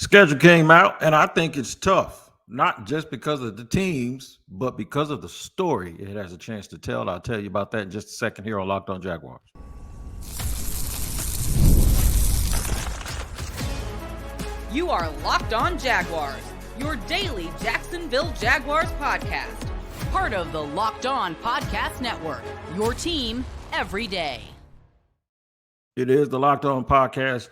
Schedule came out, and I think it's tough, not just because of the teams, but because of the story it has a chance to tell. I'll tell you about that in just a second here on Locked On Jaguars. You are Locked On Jaguars, your daily Jacksonville Jaguars podcast. Part of the Locked On Podcast Network, your team every day. It is the Locked On Podcast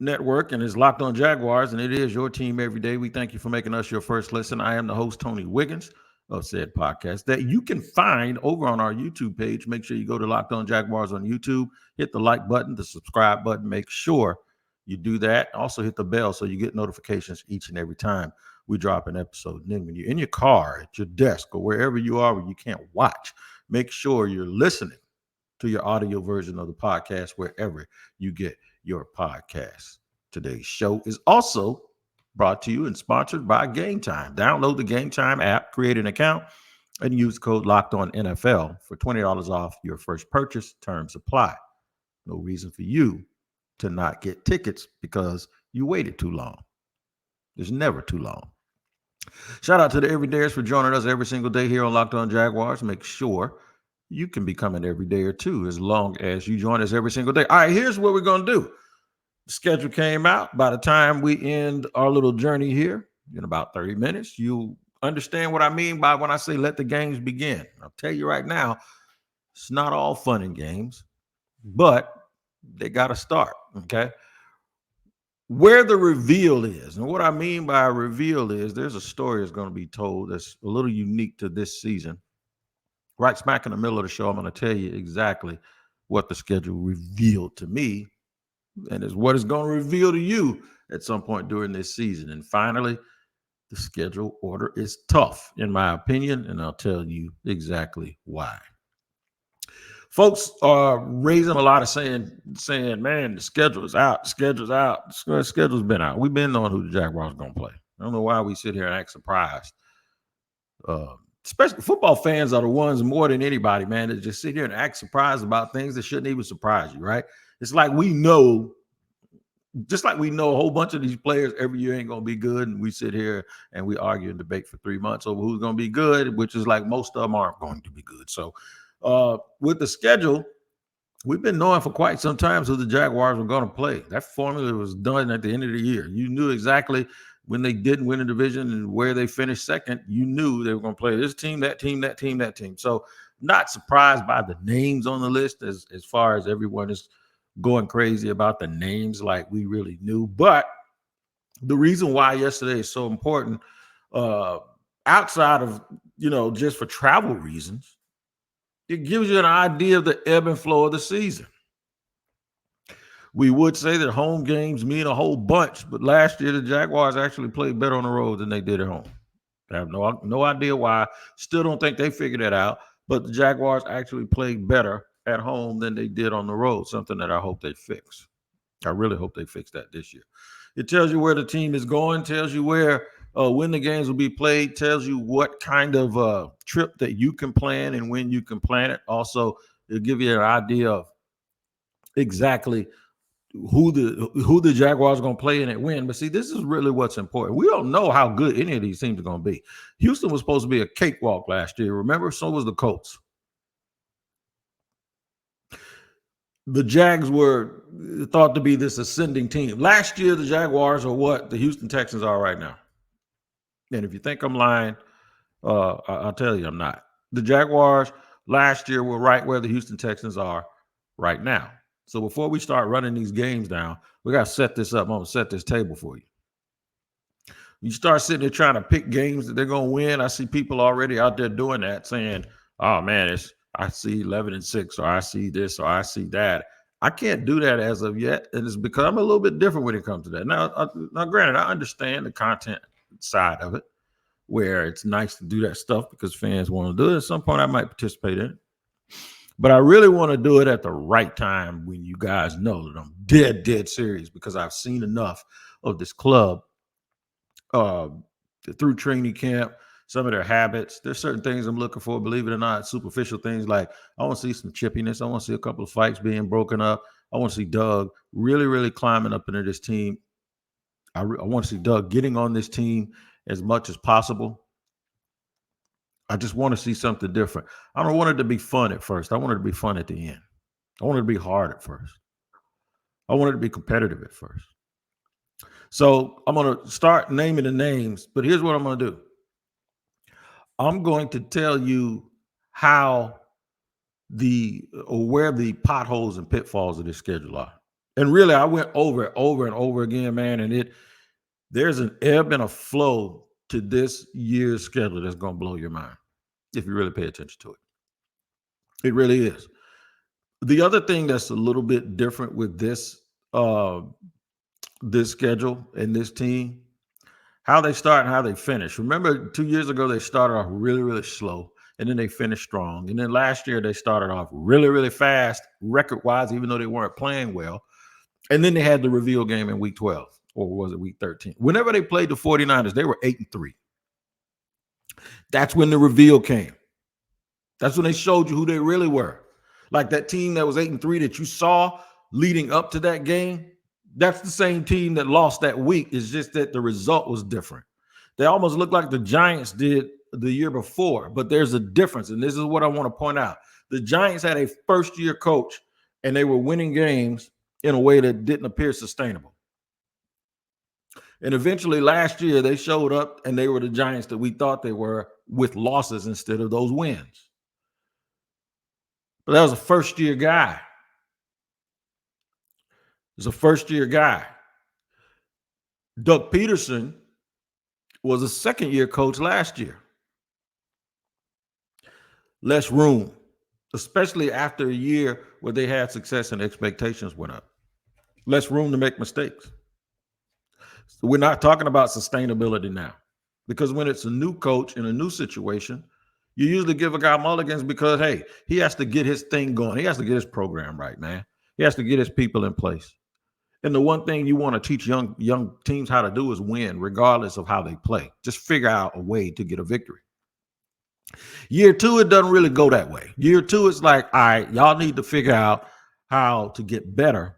Network, and it's Locked On Jaguars, and it is your team every day. We thank you for making us your first listen. I am the host, Tony Wiggins, of said podcast that you can find over on our YouTube page. Make sure you go to Locked On Jaguars on YouTube, hit the like button, the subscribe button. Make sure you do that. Also hit the bell so you get notifications each and every time we drop an episode. And then when you're in your car, at your desk, or wherever you are where you can't watch, make sure you're listening to your audio version of the podcast wherever you get your podcast. Today's show is also brought to you and sponsored by Game Time. Download the Game Time app, create an account, and use code LOCKEDONNFL for $20 off your first purchase. Terms apply. No reason for you to not get tickets because you waited too long. There's never too long. Shout out to the everydayers for joining us every single day here on Locked On Jaguars. Make sure you can become an everydayer too, as long as you join us every single day. All right, here's what we're going to do. The schedule came out. By the time we end our little journey here in about 30 minutes, you'll understand what I mean by when I say let the games begin. I'll tell you right now, it's not all fun and games, but they got to start, okay? Where the reveal is, and what I mean by a reveal is there's a story that's going to be told that's a little unique to this season. Right smack in the middle of the show, I'm going to tell you exactly what the schedule revealed to me, and is what it's going to reveal to you at some point during this season. And finally, the schedule order is tough, in my opinion, and I'll tell you exactly why. Folks are raising a lot of saying, man, the schedule is out. The schedule's out. The schedule's been out. We've been knowing who the Jaguars are going to play. I don't know why we sit here and act surprised. Especially football fans are the ones more than anybody, man, that just sit here and act surprised about things that shouldn't even surprise you, right? It's like we know, just like we know a whole bunch of these players every year ain't going to be good, and we sit here and we argue and debate for 3 months over who's going to be good, which is like most of them aren't going to be good. So with the schedule, we've been knowing for quite some time who the Jaguars were going to play. That formula was done at the end of the year. You knew exactly when they didn't win a division and where they finished second. You knew they were going to play this team, that team, that team, that team. So not surprised by the names on the list as far as everyone is going crazy about the names like we really knew. But the reason why yesterday is so important, outside of, just for travel reasons, it gives you an idea of the ebb and flow of the season. We would say that home games mean a whole bunch, but last year the Jaguars actually played better on the road than they did at home. I have no idea why. Still don't think they figured that out, but the Jaguars actually played better at home than they did on the road, something that I hope they fix. I really hope they fix that this year. It tells you where the team is going, tells you where when the games will be played, tells you what kind of trip that you can plan and when you can plan it. Also, it'll give you an idea of exactly who the Jaguars are going to play in and win. But see, this is really what's important. We don't know how good any of these teams are going to be. Houston was supposed to be a cakewalk last year. Remember? So was the Colts. The Jags were thought to be this ascending team. Last year, the Jaguars are what the Houston Texans are right now. And if you think I'm lying, I'll tell you I'm not. The Jaguars last year were right where the Houston Texans are right now. So before we start running these games down, we got to set this up. I'm going to set this table for you. You start sitting there trying to pick games that they're going to win. I see people already out there doing that, saying, oh, man, I see 11-6, or I see this, or I see that. I can't do that as of yet, and it's because I'm a little bit different when it comes to that. Now, granted, I understand the content side of it, where it's nice to do that stuff because fans want to do it. At some point, I might participate in it. But I really want to do it at the right time when you guys know that I'm dead serious, because I've seen enough of this club through training camp, some of their habits. There's certain things I'm looking for, believe it or not, superficial things like I want to see some chippiness. I want to see a couple of fights being broken up. I want to see Doug really climbing up into this team I want to see Doug getting on this team as much as possible. I just want to see something different. I don't want it to be fun at first. I want it to be fun at the end. I want it to be hard at first. I want it to be competitive at first. So I'm going to start naming the names, but here's what I'm going to do. I'm going to tell you how where the potholes and pitfalls of this schedule are. And really, I went over it over and over again, man. And there's an ebb and a flow to this year's schedule that's going to blow your mind if you really pay attention to it. It really is. The other thing that's a little bit different with this this schedule and this team, how they start and how they finish. Remember, 2 years ago, they started off really, really slow, and then they finished strong. And then last year, they started off really, really fast, record-wise, even though they weren't playing well. And then they had the reveal game in week 12, or was it week 13? Whenever they played the 49ers, they were 8-3. That's when the reveal came. That's when they showed you who they really were. Like that team that was 8-3 that you saw leading up to that game, that's the same team that lost that week. It's just that the result was different. They almost looked like the Giants did the year before, but there's a difference. And this is what I want to point out. The Giants had a first-year coach, and they were winning games in a way that didn't appear sustainable. And eventually last year, they showed up, and they were the Giants that we thought they were with losses instead of those wins. But that was a first-year guy. He's a first-year guy. Doug Peterson was a second-year coach last year. Less room, especially after a year where they had success and expectations went up. Less room to make mistakes. So we're not talking about sustainability now, because when it's a new coach in a new situation, you usually give a guy mulligans because, hey, he has to get his thing going. He has to get his program right, man. He has to get his people in place. And the one thing you want to teach young teams how to do is win, regardless of how they play. Just figure out a way to get a victory. Year two, it doesn't really go that way. Year two, it's like, all right, y'all need to figure out how to get better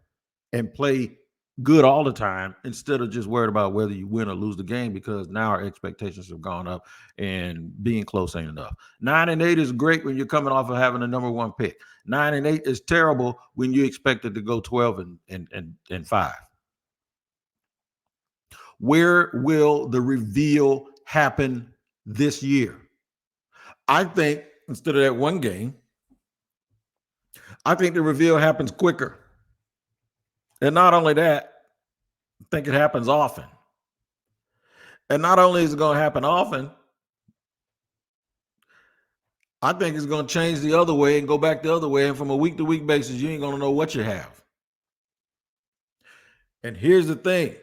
and play good all the time instead of just worried about whether you win or lose the game, because now our expectations have gone up and being close ain't enough. 9-8 is great when you're coming off of having a number one pick. 9-8 is terrible when you expect it to go 12 and 5. Where will the reveal happen this year? I think instead of that one game, I think the reveal happens quicker. And not only that, I think it happens often. And not only is it going to happen often, I think it's going to change the other way and go back the other way. And from a week-to-week basis, you ain't going to know what you have. And here's the thing.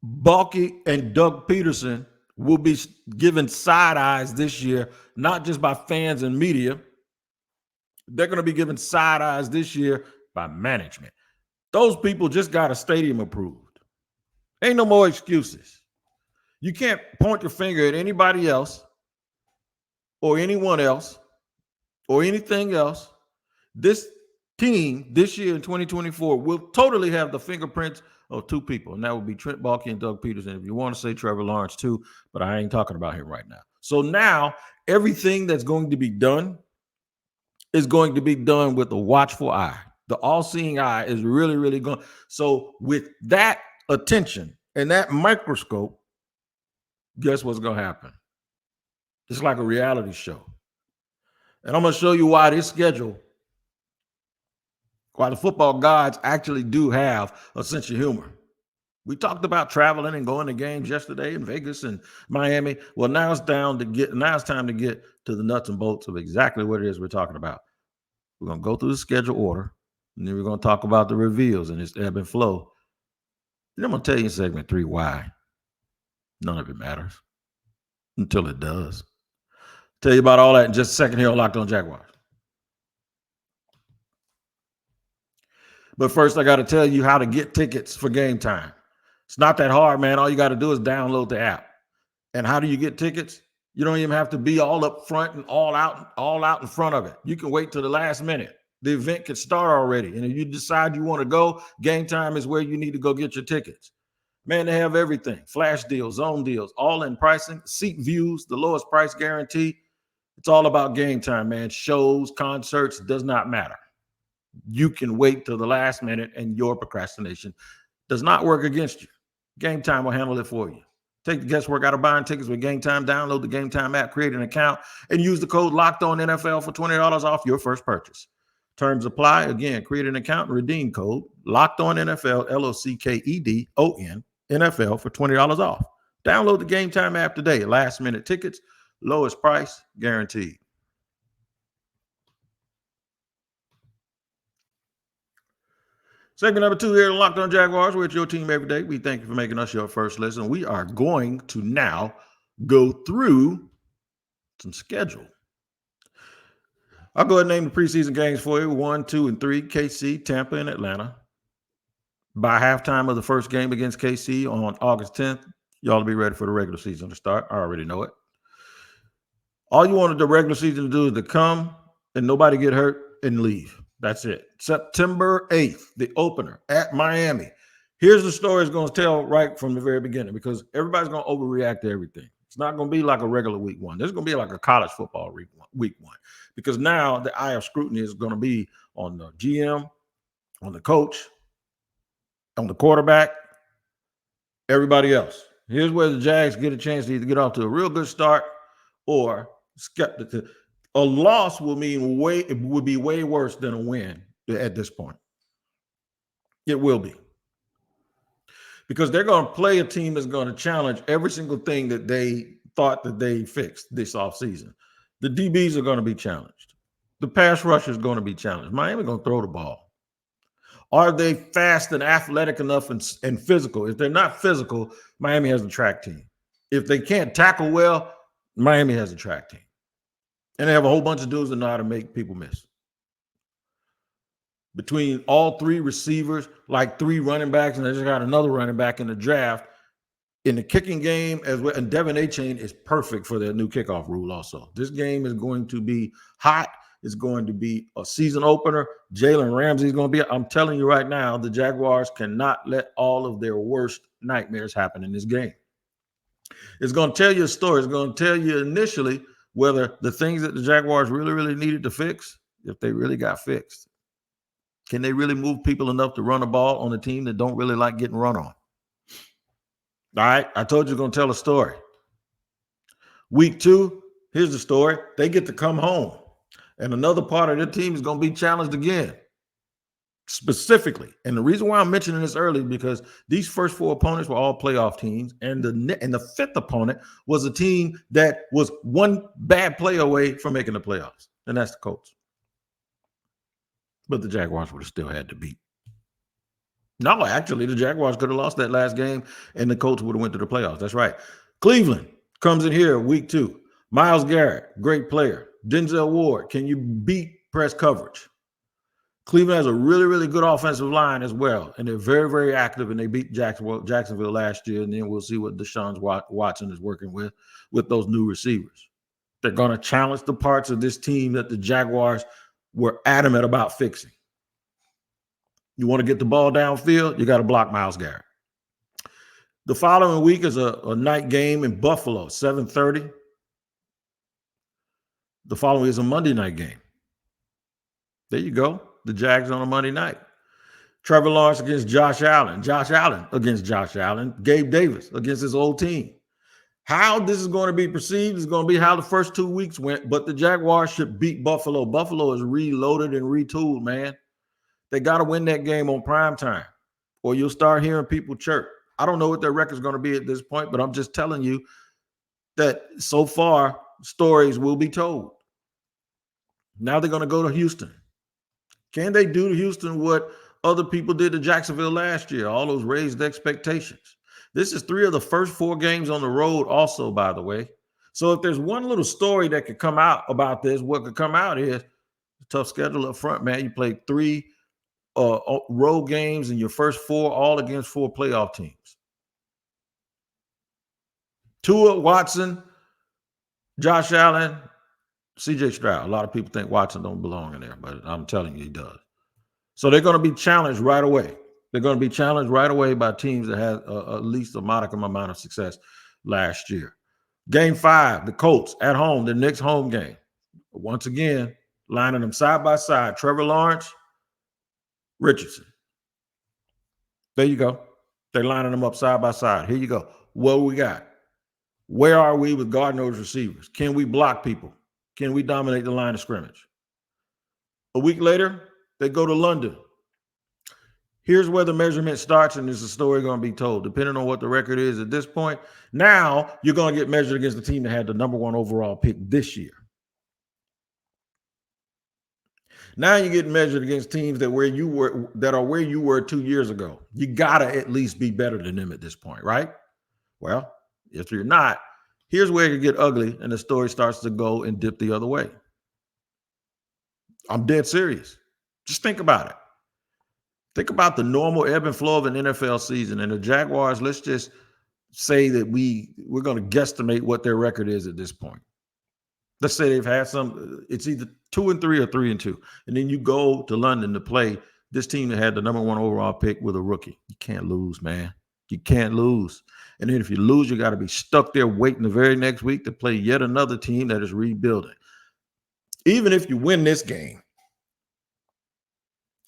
Balky and Doug Peterson will be given side eyes this year, not just by fans and media. They're going to be given side eyes this year by management. Those people just got a stadium approved. Ain't no more excuses. You can't point your finger at anybody else or anyone else or anything else. This team this year in 2024 will totally have the fingerprints of two people, and that would be Trent Baalke and Doug Peterson. If you want to say Trevor Lawrence too, but I ain't talking about him right now. So now everything that's going to be done is going to be done with a watchful eye. The all-seeing eye is really, really going. So with that attention and that microscope, guess what's going to happen? It's like a reality show. And I'm going to show you why this schedule, why the football gods actually do have a sense of humor. We talked about traveling and going to games yesterday in Vegas and Miami. Well, now it's time to get to the nuts and bolts of exactly what it is we're talking about. We're going to go through the schedule order, and then we're going to talk about the reveals and its ebb and flow. And I'm going to tell you in segment 3 why none of it matters until it does. Tell you about all that in just a second here on Locked On Jaguars. But first, I got to tell you how to get tickets for game time. It's not that hard, man. All you got to do is download the app. And how do you get tickets? You don't even have to be all up front and all out in front of it. You can wait till the last minute. The event could start already. And if you decide you want to go, Game Time is where you need to go get your tickets. Man, they have everything. Flash deals, zone deals, all in pricing, seat views, the lowest price guarantee. It's all about Game Time, man. Shows, concerts, does not matter. You can wait till the last minute and your procrastination does not work against you. Game Time will handle it for you. Take the guesswork out of buying tickets with Game Time. Download the Game Time app, create an account, and use the code LOCKEDONNFL for $20 off your first purchase. Terms apply. Again, create an account and redeem code LOCKEDONNFL, LOCKEDON, NFL for $20 off. Download the Game Time app today. Last minute tickets, lowest price guaranteed. Segment number 2 here, Locked On Jaguars. We're at your team every day. We thank you for making us your first listen. We are going to now go through some schedule. I'll go ahead and name the preseason games for you. 1, 2, and 3, KC, Tampa, and Atlanta. By halftime of the first game against KC on August 10th, y'all will be ready for the regular season to start. I already know it. All you wanted the regular season to do is to come and nobody get hurt and leave. That's it. September 8th, the opener at Miami. Here's the story it's going to tell right from the very beginning because everybody's going to overreact to everything. It's not going to be like a regular week one. This is going to be like a college football week one because now the eye of scrutiny is going to be on the GM, on the coach, on the quarterback, everybody else. Here's where the Jags get a chance to either get off to a real good start or skeptical. A loss will mean it would be way worse than a win at this point. It will be. Because they're going to play a team that's going to challenge every single thing that they thought that they fixed this offseason. The DBs are going to be challenged. The pass rush is going to be challenged. Miami going to throw the ball. Are they fast and athletic enough and physical? If they're not physical, Miami has a track team. If they can't tackle well, Miami has a track team. And they have a whole bunch of dudes that know how to make people miss. Between all 3 receivers, like 3 running backs, and they just got another running back in the draft, in the kicking game as well. And Devin A-Chain is perfect for their new kickoff rule also. This game is going to be hot. It's going to be a season opener. Jalen Ramsey is going to be. I'm telling you right now, the Jaguars cannot let all of their worst nightmares happen in this game. It's going to tell you a story. It's going to tell you initially whether the things that the Jaguars really, really needed to fix, if they really got fixed. Can they really move people enough to run a ball on a team that don't really like getting run on? All right, I told you going to tell a story. Week 2, here's the story. They get to come home. And another part of their team is going to be challenged again, specifically. And the reason why I'm mentioning this early is because these first 4 opponents were all playoff teams. And the 5th opponent was a team that was one bad play away from making the playoffs. And that's the Colts. But the Jaguars would have still had to beat. No, actually, the Jaguars could have lost that last game, and the Colts would have went to the playoffs. That's right. Cleveland comes in here week 2. Myles Garrett, great player. Denzel Ward, can you beat press coverage? Cleveland has a really, really good offensive line as well, and they're very, very active, and they beat Jacksonville last year, and then we'll see what Deshaun Watson is working with those new receivers. They're going to challenge the parts of this team that the Jaguars were adamant about fixing. You want to get the ball downfield, you got to block Myles Garrett. The following week is a night game in Buffalo, 7:30. The following is a Monday night game. There you go. The Jags on a Monday night. Trevor Lawrence against Josh Allen. Josh Allen against Josh Allen. Gabe Davis against his old team. How this is going to be perceived is going to be how the first 2 weeks went, but the Jaguars should beat Buffalo. Buffalo is reloaded and retooled, man. They got to win that game on prime time, or you'll start hearing people chirp. I don't know what their record's going to be at this point, but I'm just telling you that so far, stories will be told. Now they're going to go to Houston. Can they do to Houston what other people did to Jacksonville last year? All those raised expectations. This is 3 of the first 4 games on the road also, by the way. So if there's one little story that could come out about this, what could come out is a tough schedule up front, man. You played 3 road games in your first 4, all against 4 playoff teams. Tua, Watson, Josh Allen, CJ Stroud. A lot of people think Watson don't belong in there, but I'm telling you, he does. So they're going to be challenged right away. They're going to be challenged right away by teams that had at least a modicum amount of success last year. Game 5, the Colts at home, their next home game. Once again, lining them side by side. Trevor Lawrence, Richardson. There you go. They're lining them up side by side. Here you go. What we got? Where are we with guarding those receivers? Can we block people? Can we dominate the line of scrimmage? A week later, they go to London. Here's where the measurement starts, and there's a story going to be told. Depending on what the record is at this point, now you're going to get measured against the team that had the number 1 overall pick this year. Now you get measured against teams that are where you were 2 years ago. You gotta at least be better than them at this point, right? Well, if you're not, here's where it get ugly, and the story starts to go and dip the other way. I'm dead serious. Just think about it. Think about the normal ebb and flow of an NFL season, and the Jaguars. Let's just say that we're going to guesstimate what their record is at this point. Let's say they've had it's either 2-3 or 3-2. And then you go to London to play this team that had the number 1 overall pick with a rookie. You can't lose, man. You can't lose. And then if you lose, you got to be stuck there waiting the very next week to play yet another team that is rebuilding. Even if you win this game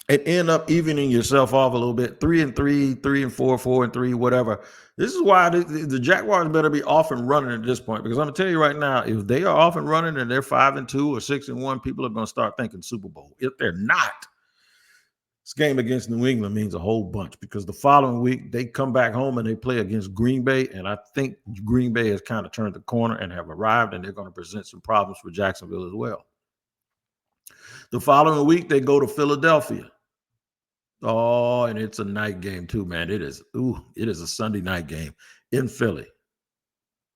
and end up evening yourself off a little bit, 3-3, 3-4, 4-3, whatever. This is why the Jaguars better be off and running at this point, because I'm gonna tell you right now, if they are off and running and they're 5-2 or 6-1, people are gonna start thinking Super Bowl. If they're not, this game against New England means a whole bunch, because the following week they come back home and they play against Green Bay, and I think Green Bay has kind of turned the corner and have arrived, and they're going to present some problems for Jacksonville as well. The following week they go to Philadelphia. Oh, and it's a night game too, man. It is a Sunday night game in Philly.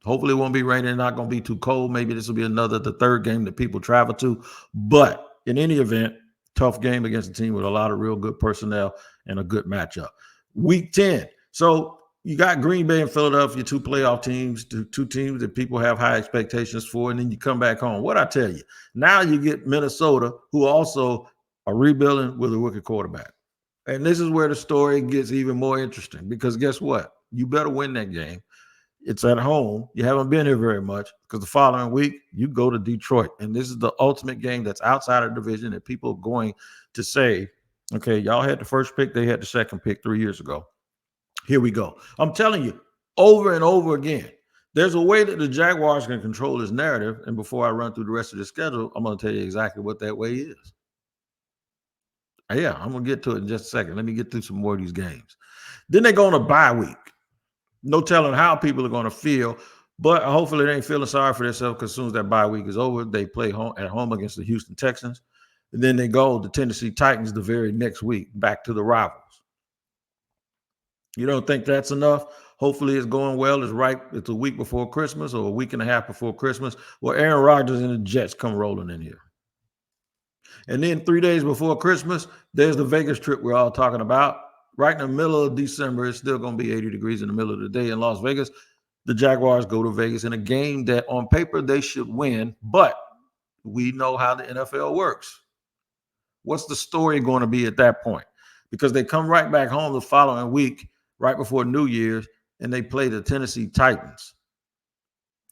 Hopefully it won't be raining, not going to be too cold. Maybe this will be the third game that people travel to. But in any event, tough game against a team with a lot of real good personnel and a good matchup. Week 10. So you got Green Bay and Philadelphia, 2 playoff teams, 2 teams that people have high expectations for, and then you come back home. What I tell you, now you get Minnesota, who also are rebuilding with a rookie quarterback. And this is where the story gets even more interesting, because guess what? You better win that game. It's at home. You haven't been here very much, because the following week you go to Detroit. And this is the ultimate game that's outside of the division that people are going to say, okay, y'all had the first pick, they had the second pick 3 years ago. Here we go. I'm telling you over and over again, there's a way that the Jaguars can control this narrative. And before I run through the rest of the schedule, I'm going to tell you exactly what that way is. Yeah, I'm going to get to it in just a second. Let me get through some more of these games. Then they go on a bye week. No telling how people are going to feel, but hopefully they ain't feeling sorry for themselves, because as soon as that bye week is over, they play at home against the Houston Texans. And then they go to Tennessee Titans the very next week, back to the rivals. You don't think that's enough? Hopefully it's going well. It's a week before Christmas or a week and a half before Christmas, where Aaron Rodgers and the Jets come rolling in here. And then 3 days before Christmas, there's the Vegas trip we're all talking about. Right in the middle of December, it's still going to be 80 degrees in the middle of the day in Las Vegas. The Jaguars go to Vegas in a game that on paper they should win, but we know how the NFL works. What's the story going to be at that point? Because they come right back home the following week, right before New Year's, and they play the Tennessee Titans.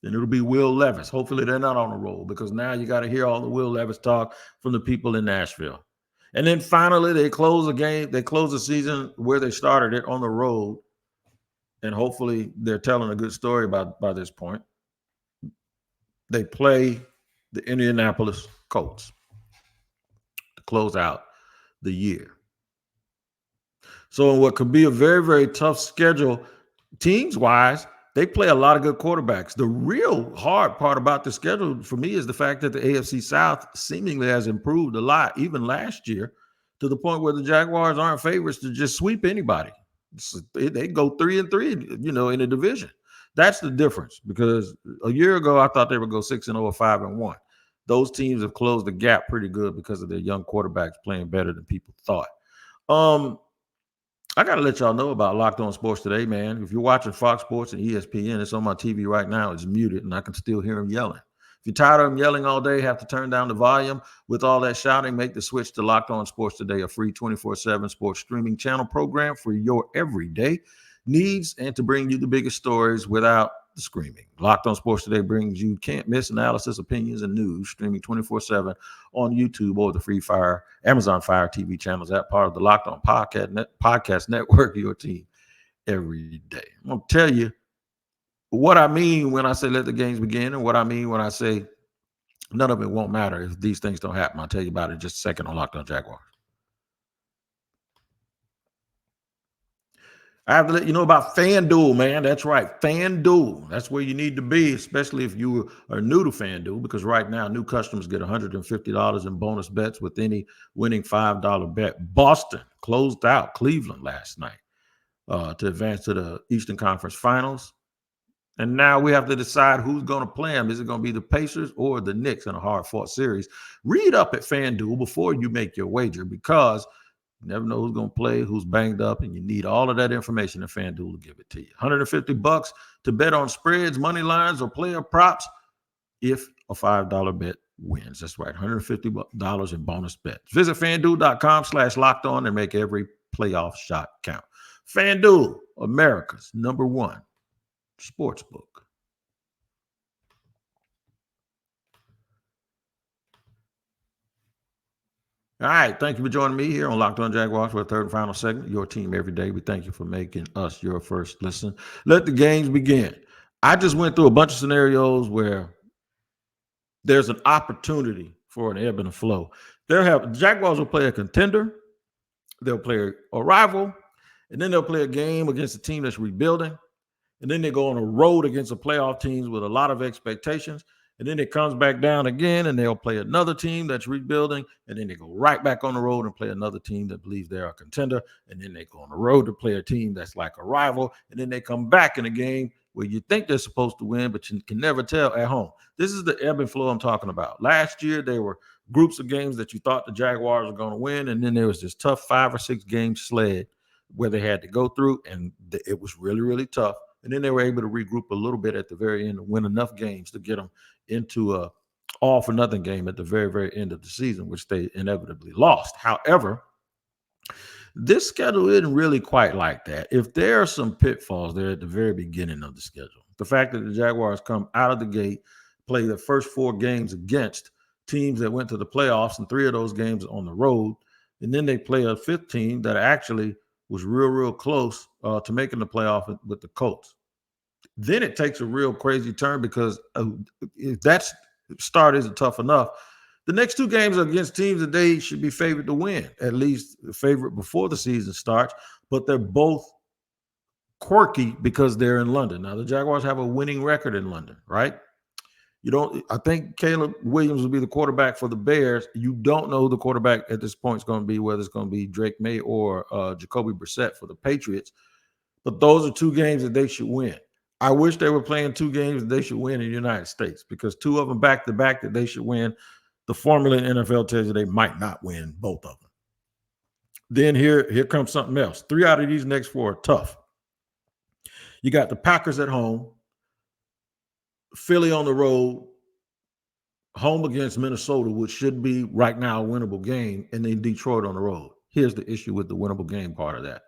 And it'll be Will Levis. Hopefully they're not on the roll, because now you got to hear all the Will Levis talk from the people in Nashville. And then finally they close the game. They close the season where they started it, on the road. And hopefully they're telling a good story by this point. They play the Indianapolis Colts to close out the year. So in what could be a very, very tough schedule, teams-wise, they play a lot of good quarterbacks. The real hard part about the schedule for me is the fact that the AFC South seemingly has improved a lot, even last year, to the point where the Jaguars aren't favorites to just sweep anybody. They go 3-3, in a division. That's the difference, because a year ago I thought they would go 6-0 or 5-1. Those teams have closed the gap pretty good because of their young quarterbacks playing better than people thought. I got to let y'all know about Locked On Sports today, man. If you're watching Fox Sports and ESPN, it's on my TV right now. It's muted, and I can still hear them yelling. If you're tired of them yelling all day, have to turn down the volume with all that shouting, make the switch to Locked On Sports Today, a free 24/7 sports streaming channel program for your everyday needs and to bring you the biggest stories without the screaming. Locked On Sports Today brings you can't miss analysis, opinions, and news streaming 24/7 on YouTube or the free Amazon Fire TV channels. That part of the Locked On Podcast Network, your team every day. I'm going to tell you what I mean when I say let the games begin and what I mean when I say none of it won't matter if these things don't happen. I'll tell you about it in just a second on Locked On Jaguars. I have to let you know about FanDuel, man. That's right, FanDuel. That's where you need to be, especially if you are new to FanDuel, because right now new customers get $150 in bonus bets with any winning $5 bet. Boston closed out Cleveland last night to advance to the Eastern Conference Finals. And now we have to decide who's going to play them. Is it going to be the Pacers or the Knicks in a hard-fought series? Read up at FanDuel before you make your wager, because you never know who's going to play, who's banged up, and you need all of that information at FanDuel to give it to you. $150 to bet on spreads, money lines, or player props if a $5 bet wins. That's right, $150 in bonus bets. Visit FanDuel.com/lockedon and make every playoff shot count. FanDuel, America's #1 sportsbook. All right, thank you for joining me here on Locked On Jaguars for a third and final segment. Your team every day. We thank you for making us your first listen. Let the games begin. I just went through a bunch of scenarios where there's an opportunity for an ebb and a flow. The Jaguars will play a contender, they'll play a rival, and then they'll play a game against a team that's rebuilding. And then they go on a road against the playoff teams with a lot of expectations. And then it comes back down again, and they'll play another team that's rebuilding. And then they go right back on the road and play another team that believes they're a contender. And then they go on the road to play a team that's like a rival. And then they come back in a game where you think they're supposed to win, but you can never tell at home. This is the ebb and flow I'm talking about. Last year, there were groups of games that you thought the Jaguars were going to win. And then there was this tough 5 or 6 game sled where they had to go through, and it was really, really tough. And then they were able to regroup a little bit at the very end and win enough games to get them into a all-for-nothing game at the very, very end of the season, which they inevitably lost. However, this schedule isn't really quite like that. If there are some pitfalls there at the very beginning of the schedule, the fact that the Jaguars come out of the gate, play the first 4 games against teams that went to the playoffs, and 3 of those games on the road, and then they play a 5th team that actually was real close to making the playoff with the Colts. Then it takes a real crazy turn, because if that start isn't tough enough, the next 2 games are against teams that they should be favored to win, at least favored before the season starts, but they're both quirky because they're in London. Now, the Jaguars have a winning record in London, right? I think Caleb Williams will be the quarterback for the Bears. You don't know who the quarterback at this point is going to be, whether it's going to be Drake May or Jacoby Brissett for the Patriots. But those are 2 games that they should win. I wish they were playing 2 games that they should win in the United States, because 2 of them back-to-back that they should win. The formula in the NFL tells you they might not win both of them. Then here comes something else. 3 out of these next 4 are tough. You got the Packers at home, Philly on the road, home against Minnesota, which should be right now a winnable game, and then Detroit on the road. Here's the issue with the winnable game part of that.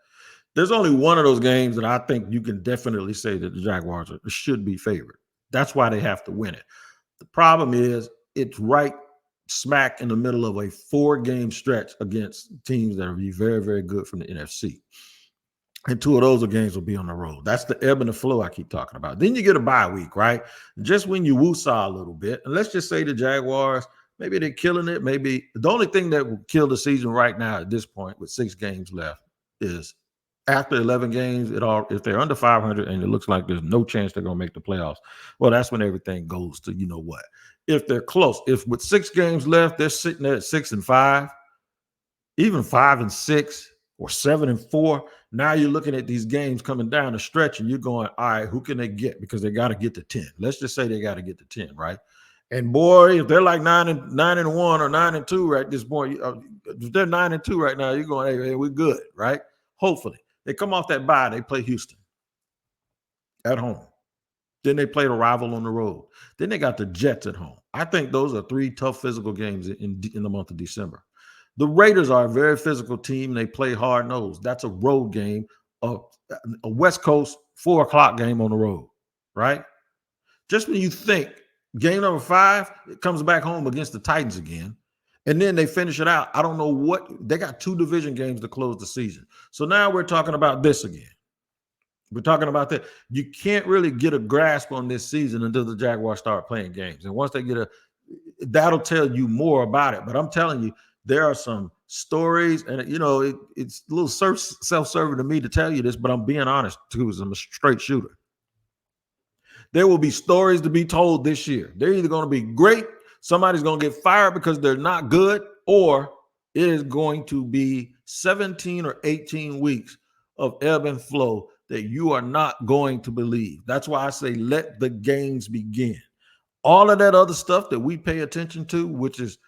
There's only one of those games that I think you can definitely say that the Jaguars should be favored. That's why they have to win it. The problem is it's right smack in the middle of a 4-game stretch against teams that will be very, very good from the NFC. And 2 of those games will be on the road. That's the ebb and the flow I keep talking about. Then you get a bye week, right? Just when you woo-saw a little bit, and let's just say the Jaguars, maybe they're killing it. Maybe the only thing that will kill the season right now at this point with 6 games left is after 11 games, if they're under 500 and it looks like there's no chance they're going to make the playoffs, well, that's when everything goes to you know what. If they're close, if with 6 games left, they're sitting there at 6-5, even 5-6 or 7-4, now you're looking at these games coming down the stretch and you're going, all right, who can they get? Because they got to get to 10. Let's just say they got to get to 10, right? And boy, if they're like 9-1 or 9-2 right at this point, if they're 9-2 right now, you're going, hey, we're good, right? Hopefully. They come off that bye, they play Houston at home. Then they played a rival on the road. Then they got the Jets at home. I think those are 3 tough physical games in the month of December. The Raiders are a very physical team. They play hard-nosed. That's a road game, a West Coast 4 o'clock game on the road, right? Just when you think game number 5, it comes back home against the Titans again, and then they finish it out. I don't know what – they got 2 division games to close the season. So now we're talking about this again. We're talking about that. You can't really get a grasp on this season until the Jaguars start playing games. And once they get that'll tell you more about it. But I'm telling you, there are some stories, and it's a little self-serving to me to tell you this, but I'm being honest too, because I'm a straight shooter. There will be stories to be told this year. They're either going to be great, somebody's going to get fired because they're not good, or it is going to be 17 or 18 weeks of ebb and flow that you are not going to believe. That's why I say let the games begin. All of that other stuff that we pay attention to, which is,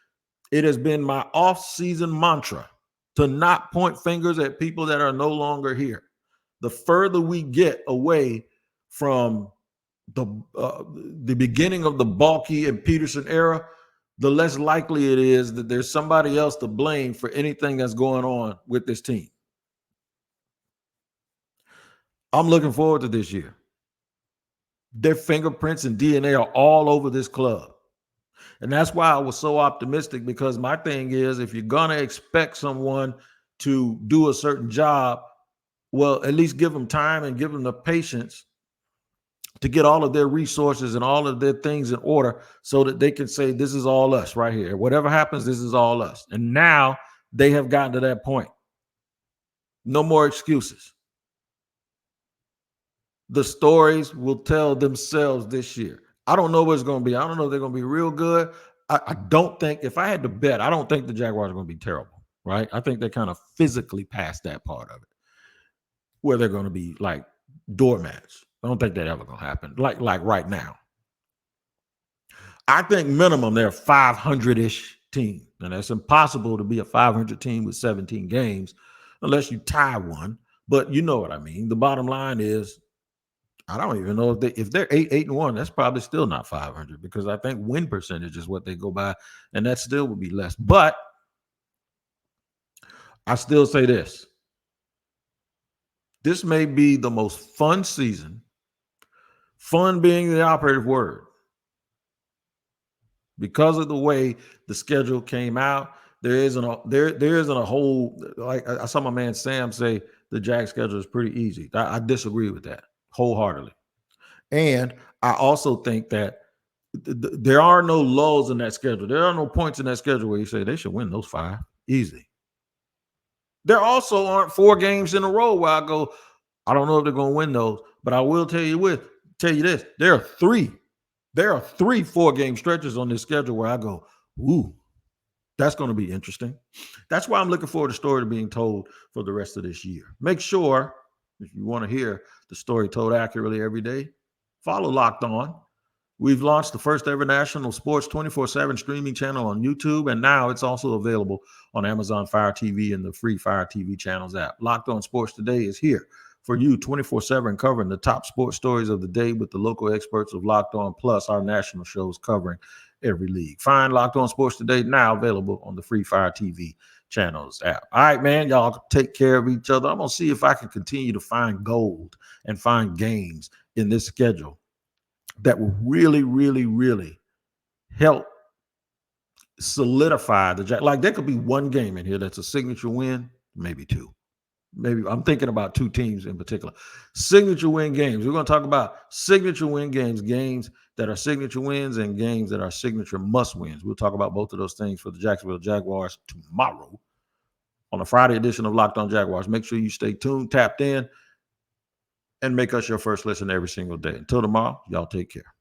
it has been my off-season mantra to not point fingers at people that are no longer here. The further we get away from the beginning of the Balky and Peterson era, the less likely it is that there's somebody else to blame for anything that's going on with this team. I'm looking forward to this year. Their fingerprints and DNA are all over this club. And that's why I was so optimistic, because my thing is, if you're going to expect someone to do a certain job, well, at least give them time and give them the patience to get all of their resources and all of their things in order so that they can say, this is all us right here. Whatever happens, this is all us. And now they have gotten to that point. No more excuses. The stories will tell themselves this year. I don't know what it's going to be. I don't know if they're going to be real good. I don't think, if I had to bet, I don't think the Jaguars are going to be terrible, right? I think they're kind of physically past that part of it, where they're going to be like doormats. I don't think that ever going to happen, like right now. I think minimum they're a 500-ish team. And it's impossible to be a 500 team with 17 games unless you tie one. But you know what I mean. The bottom line is, I don't even know if they're 8-1, that's probably still not 500, because I think win percentage is what they go by, and that still would be less. But I still say this. This may be the most fun season, fun being the operative word, because of the way the schedule came out. There isn't a whole, like I saw my man Sam say, the Jag schedule is pretty easy. I disagree with that wholeheartedly. And I also think that there are no lulls in that schedule. There are no points in that schedule where you say they should win those 5 easy. There also aren't 4 games in a row where I go, I don't know if they're going to win those, but I will tell you this. There are 3 4-game stretches on this schedule where I go, ooh, that's going to be interesting. That's why I'm looking forward to the story being told for the rest of this year. Make sure, if you want to hear the story told accurately every day, follow Locked On. We've launched the first ever national sports 24/7 streaming channel on YouTube, and now it's also available on Amazon Fire TV and the free Fire TV channels app. Locked On Sports Today is here for you 24/7, covering the top sports stories of the day with the local experts of Locked On, plus our national shows covering every league. Find Locked On Sports Today now available on the free Fire TV channels app. All right, man, y'all take care of each other. I'm going to see if I can continue to find gold and find games in this schedule that will really, really, really help solidify the Jack. Like, there could be one game in here that's a signature win, maybe 2. Maybe I'm thinking about 2 teams in particular. Signature win games. We're going to talk about signature win games, games that are signature wins and games that are signature must wins. We'll talk about both of those things for the Jacksonville Jaguars tomorrow on a Friday edition of Locked On Jaguars. Make sure you stay tuned, tapped in, and make us your first listen every single day. Until tomorrow, y'all take care.